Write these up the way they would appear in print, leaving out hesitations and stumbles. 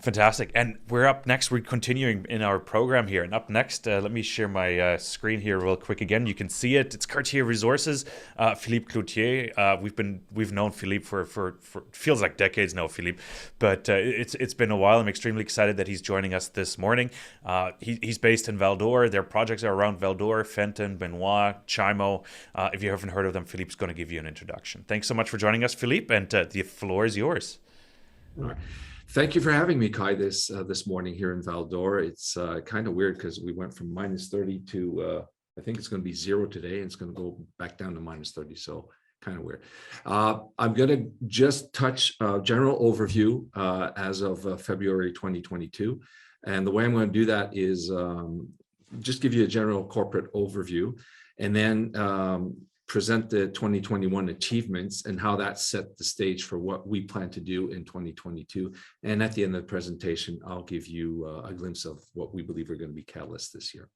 Fantastic. And we're up next. We're continuing in our program here. And up next, let me share my screen here real quick again. You can see it. It's Cartier Resources. Philippe Cloutier. We've known Philippe for feels like decades now, Philippe, but it's been a while. I'm extremely excited that he's joining us this morning. He's based in Val d'Or. Their projects are around Val d'Or, Fenton, Benoit, Chimo. If you haven't heard of them, Philippe's going to give you an introduction. Thanks so much for joining us, Philippe, and the floor is yours. All right. Thank you for having me, Kai, this morning here in Val d'Or. It's kind of weird because we went from -30 to, I think it's going to be 0 today, and it's going to go back down to -30, so kind of weird. I'm going to just touch a general overview as of February 2022. And the way I'm going to do that is just give you a general corporate overview, and then present the 2021 achievements and how that set the stage for what we plan to do in 2022. And at the end of the presentation, I'll give you a glimpse of what we believe are going to be catalysts this year.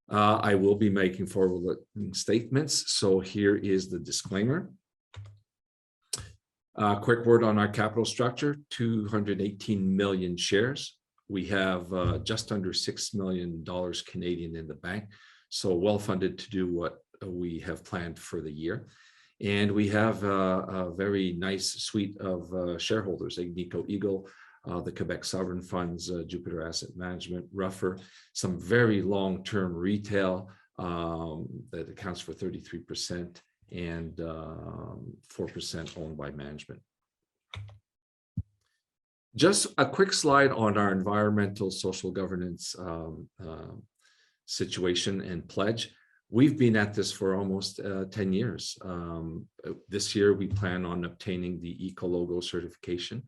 I will be making forward-looking statements. So here is the disclaimer. Quick word on our capital structure: 218 million shares. We have just under $6 million Canadian in the bank, so well funded to do what we have planned for the year. And we have a very nice suite of shareholders: Agnico Eagle, the Quebec Sovereign Funds, Jupiter Asset Management, Ruffer, some very long-term retail that accounts for 33%, and 4% owned by management. Just a quick slide on our environmental social governance situation and pledge. We've been at this for almost 10 years. This year, we plan on obtaining the Ecologo certification.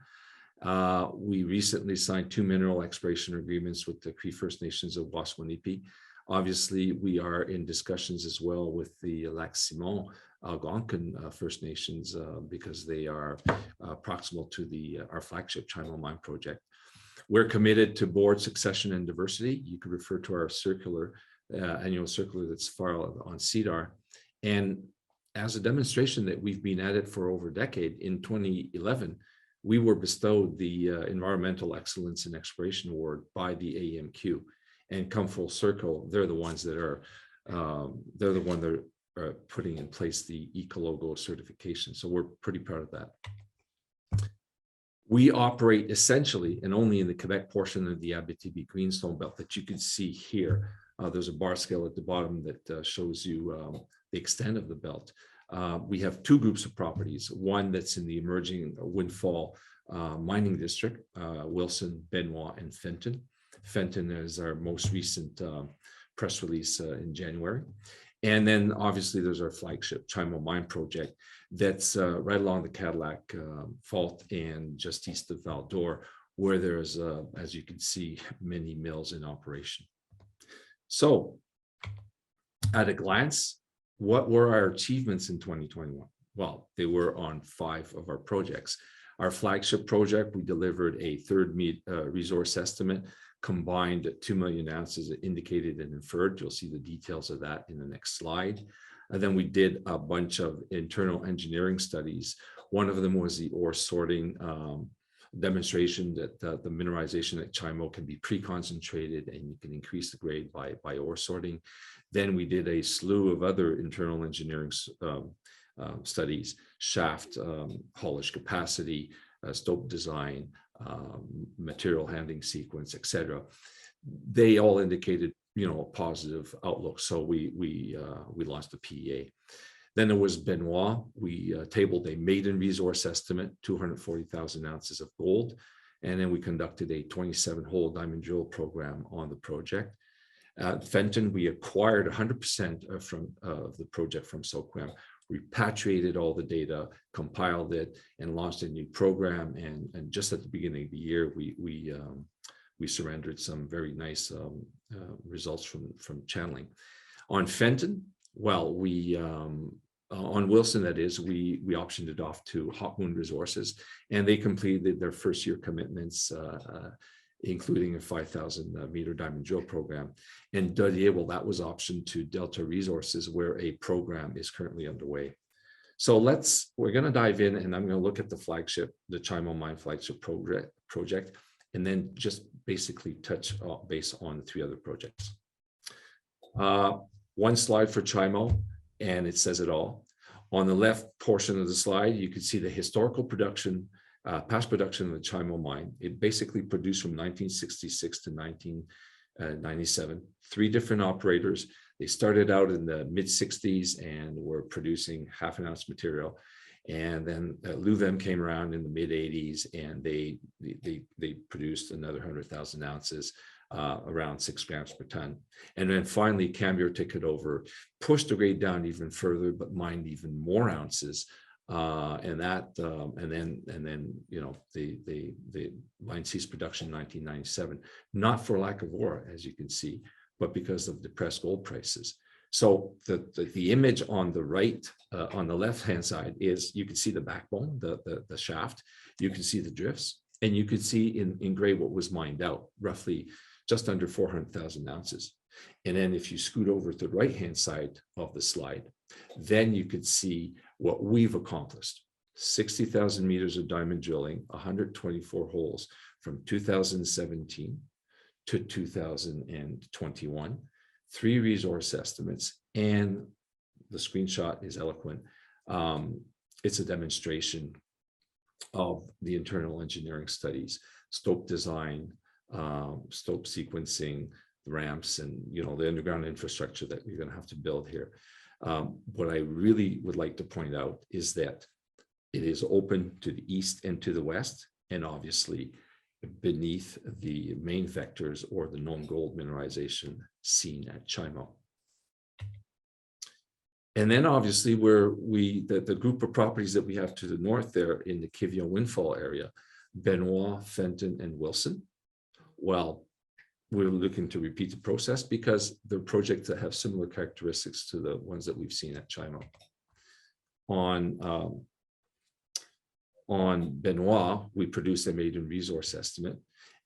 We recently signed 2 mineral exploration agreements with the Cree First Nations of Waswanipi. Obviously, we are in discussions as well with the Lac Simon Algonquin First Nations because they are proximal to our flagship Chimo Mine project. We're committed to board succession and diversity. You can refer to our circular, annual circular that's filed on CEDAR. And as a demonstration that we've been at it for over a decade, in 2011, we were bestowed the Environmental Excellence in Exploration Award by the AEMQ. And come full circle, they're the ones that are putting in place the Ecologo certification. So we're pretty proud of that. We operate essentially and only in the Quebec portion of the Abitibi Greenstone belt that you can see here. There's a bar scale at the bottom that shows you the extent of the belt. We have 2 groups of properties, one that's in the emerging Windfall mining district, Wilson, Benoit, and Fenton. Fenton is our most recent press release in January. And then obviously there's our flagship Chimo Mine project that's right along the Cadillac Fault and just east of Val d'Or, where there's, as you can see, many mills in operation. So at a glance, what were our achievements in 2021? Well, they were on 5 of our projects. Our flagship project, we delivered a third resource estimate, combined 2 million ounces indicated and inferred. You'll see the details of that in the next slide. And then we did a bunch of internal engineering studies. One of them was the ore sorting demonstration that the mineralization at Chimo can be pre-concentrated and you can increase the grade by ore sorting. Then we did a slew of other internal engineering studies: shaft haulage capacity, stope design, material handling sequence, etc. They all indicated, a positive outlook. So we launched a PEA. Then there was Benoit. We tabled a maiden resource estimate, 240,000 ounces of gold. And then we conducted a 27-hole diamond drill program on the project. At Fenton, we acquired 100% of the project from SOQUEM, repatriated all the data, compiled it, and launched a new program. And just at the beginning of the year, we surrendered some very nice results from channeling. On Fenton, well, on Wilson, that is, we optioned it off to Hot Moon Resources, and they completed their first year commitments, including a 5,000 meter diamond drill program. And Deutsche, well, that was optioned to Delta Resources, where a program is currently underway. So we're going to dive in, and I'm going to look at the Chimo Mine flagship project, and then just basically touch base on the 3 other projects. One slide for Chimo, and it says it all. On the left portion of the slide, you can see the historical production, past production of the Chimo mine. It basically produced from 1966 to 1997, 3 different operators. They started out in the mid-60s and were producing half an ounce material. And then Luvem came around in the mid-80s, and they produced another 100,000 ounces, around 6 grams per ton. And then finally, Cambier took it over, pushed the grade down even further, but mined even more ounces. And then you know, the mine ceased production in 1997, not for lack of ore, as you can see, but because of depressed gold prices. So the image on the right, on the left-hand side, is you can see the backbone, the shaft. You can see the drifts, and you can see in gray what was mined out, roughly just under 400,000 ounces. And then if you scoot over to the right-hand side of the slide, then you could see what we've accomplished. 60,000 meters of diamond drilling, 124 holes from 2017 to 2021, 3 resource estimates, and the screenshot is eloquent. It's a demonstration of the internal engineering studies, stope design, stope sequencing, the ramps, and you know, the underground infrastructure that you're going to have to build here. What I really would like to point out is that it is open to the east and to the west, and obviously beneath the main vectors or the known gold mineralization seen at Chimo. And then obviously the group of properties that we have to the north there in the Kivion Windfall area, Benoit, Fenton, and Wilson. Well, we're looking to repeat the process because they're projects that have similar characteristics to the ones that we've seen at Chimo. On Benoit, we produced a maiden resource estimate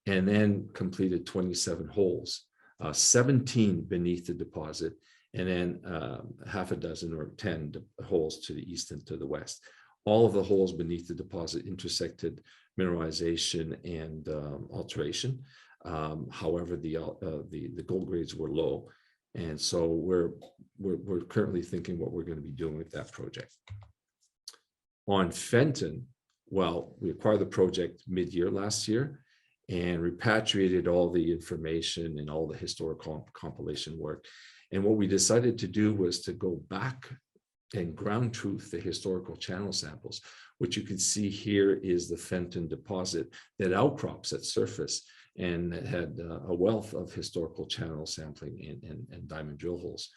and then completed 27 holes, 17 beneath the deposit, and then half a dozen or 10 holes to the east and to the west. All of the holes beneath the deposit intersected mineralization and alteration. However, the gold grades were low, and so we're currently thinking what we're going to be doing with that project. On Fenton, well, we acquired the project mid-year last year and repatriated all the information and all the historical compilation work. And what we decided to do was to go back and ground truth the historical channel samples. What you can see here is the Fenton deposit that outcrops at surface and that had a wealth of historical channel sampling and diamond drill holes.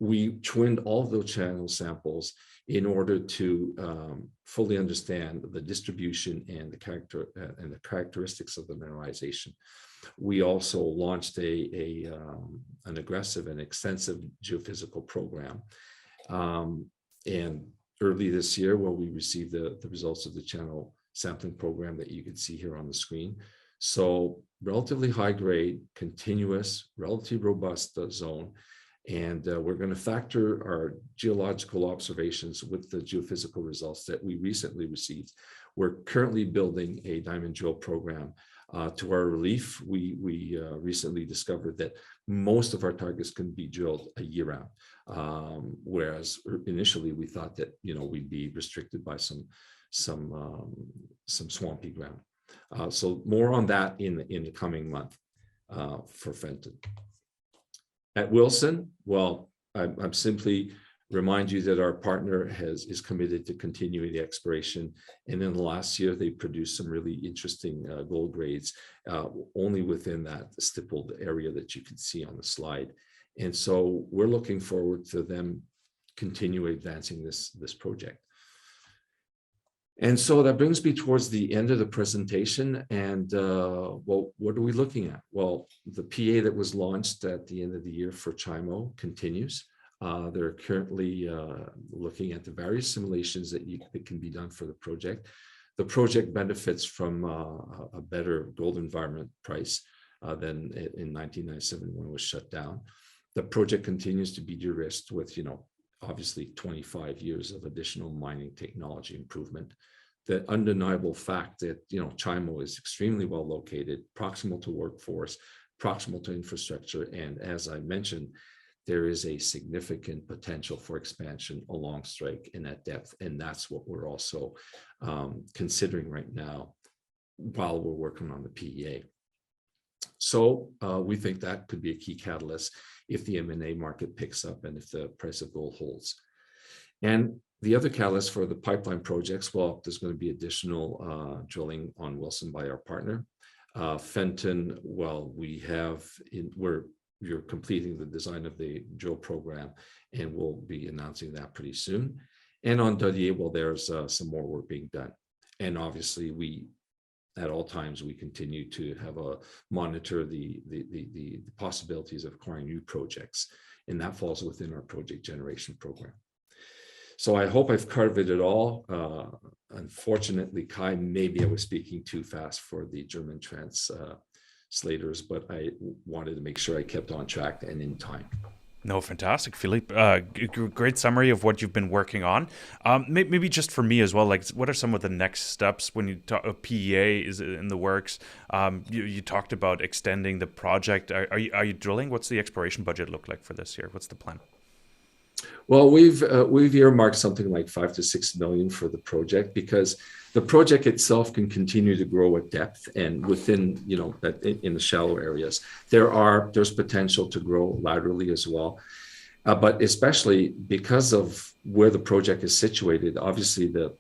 We twinned all of those channel samples in order to fully understand the distribution and the characteristics of the mineralization. We also launched an aggressive and extensive geophysical program. And early this year, well, we received the results of the channel sampling program that you can see here on the screen. So relatively high grade, continuous, relatively robust zone. And we're going to factor our geological observations with the geophysical results that we recently received. We're currently building a diamond drill program. To our relief, we recently discovered that most of our targets can be drilled a year round, whereas initially we thought that, you know, we'd be restricted by some swampy ground. So more on that in the coming month for Fenton. At Wilson, well, I'm simply remind you that our partner is committed to continuing the exploration. And in the last year, they produced some really interesting gold grades only within that stippled area that you can see on the slide. And so we're looking forward to them continue advancing this project. And so that brings me towards the end of the presentation. And well, what are we looking at? Well, the PA that was launched at the end of the year for Chimo continues. They're currently looking at the various simulations that can be done for the project. The project benefits from a better gold environment price than in 1997 when it was shut down. The project continues to be de-risked with, you know, obviously 25 years of additional mining technology improvement. the undeniable fact that, Chimo is extremely well located, proximal to workforce, proximal to infrastructure. And as I mentioned, there is a significant potential for expansion along strike in that depth. And that's what we're also considering right now while we're working on the PEA. So we think that could be a key catalyst if the M&A market picks up and if the price of gold holds. And the other catalyst for the pipeline projects, well, there's going to be additional drilling on Wilson by our partner. FENTON, well, we're completing the design of the drill program, and we'll be announcing that pretty soon. And on Dudley, well, there's some more work being done. And obviously, at all times, we continue to monitor the possibilities of acquiring new projects, and that falls within our project generation program. So I hope I've covered it all. Unfortunately, Kai, maybe I was speaking too fast for the German translators, but I wanted to make sure I kept on track and in time. No, fantastic, Philippe. Great summary of what you've been working on. Maybe just for me as well, like what are some of the next steps when you talk PEA is in the works? You talked about extending the project. Are you drilling? What's the exploration budget look like for this year? What's the plan? Well, we've earmarked something like 5 to 6 million for the project, because the project itself can continue to grow at depth, and within, in the shallow areas, there's potential to grow laterally as well. But especially because of where the project is situated, obviously the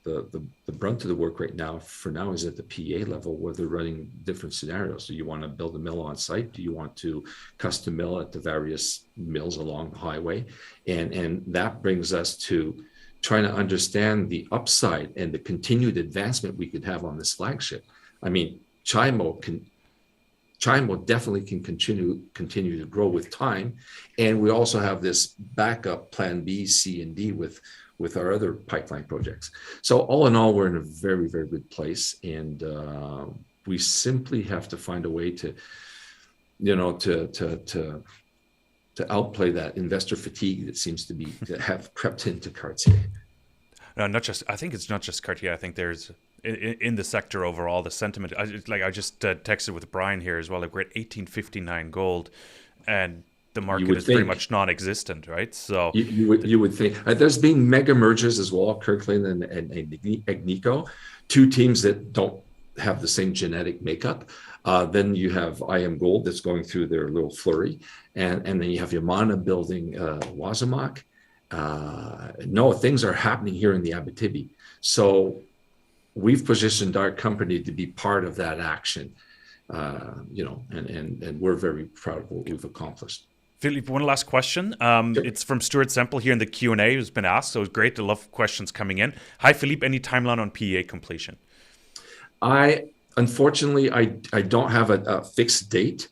brunt of the work right now, is at the PEA level, where they're running different scenarios. Do you want to build a mill on site? Do you want to custom mill at the various mills along the highway? And that brings us to trying to understand the upside and the continued advancement we could have on this flagship. I mean, Chimo definitely can continue to grow with time. And we also have this backup plan B, C, and D with our other pipeline projects. So all in all, we're in a very, very good place. And we simply have to find a way to outplay that investor fatigue that seems to have crept into Cartier. No, I think it's not just Cartier. I think there's in the sector overall, the sentiment. I just texted with Brian here as well. Like we're at 1859 gold, and the market is pretty much non-existent, right? So you would think there's been mega mergers as well, Kirkland and Agnico, two teams that don't have the same genetic makeup. Then you have IAMGOLD that's going through their little flurry, and then you have Yamana building Wasamac. No, things are happening here in the Abitibi. So we've positioned our company to be part of that action, and we're very proud of what we've accomplished. Philippe, one last question. It's from Stuart Semple here in the Q&A who's been asked. So it's great to love questions coming in. Hi, Philippe, any timeline on PEA completion? Unfortunately, I don't have a fixed date.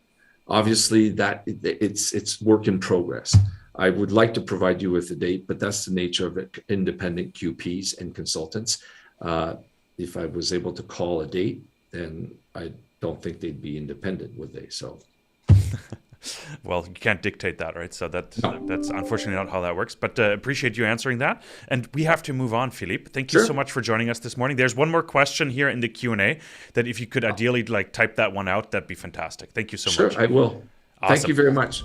Obviously, that it's work in progress. I would like to provide you with a date, but that's the nature of it, independent QPs and consultants. If I was able to call a date, then I don't think they'd be independent, would they? So, well, you can't dictate that, right? So that's unfortunately not how that works. But appreciate you answering that. And we have to move on, Philippe. Thank you so much for joining us this morning. There's one more question here in the Q&A that if you could ideally type that one out, that'd be fantastic. Thank you so much. Sure, I will. Awesome. Thank you very much.